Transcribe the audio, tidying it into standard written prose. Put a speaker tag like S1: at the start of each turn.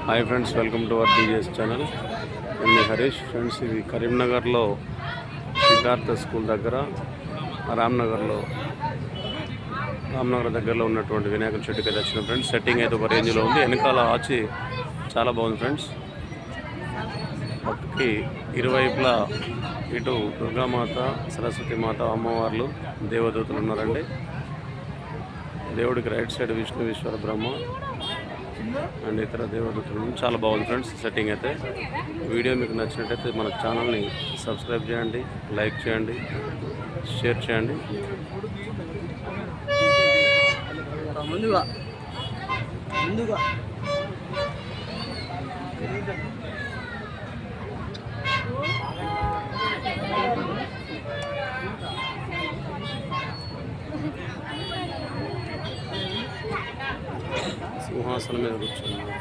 S1: Hi friends, welcome to our DJS channel. నేను మీ Harish. Friends, ఇది కరీంనగర్లో సిద్ధార్థ స్కూల్ దగ్గర రామ్నగర్ దగ్గరలో ఉన్నటువంటి వినాయకుల చెట్టుకి అయితే వచ్చిన ఫ్రెండ్స్. సెట్టింగ్ అయితే ఒక రేంజ్లో ఉంది. వెనకాల ఆచి చాలా బాగుంది ఫ్రెండ్స్. పక్కకి ఇరువైపులా ఇటు దుర్గామాత, సరస్వతి మాత, అమ్మవార్లు, దేవదూతలు ఉన్నారండి. దేవుడికి right side Vishnu Brahma and ఇతర దేవదూతలు. చాలా బాగుంది ఫ్రెండ్స్ సెట్టింగ్ అయితే. వీడియో మీకు నచ్చినట్టయితే మన ఛానల్ని సబ్స్క్రైబ్ చేయండి, లైక్ చేయండి, షేర్ చేయండి.
S2: ముందుగా
S1: సింహాసనం మీద కూర్చున్నారు.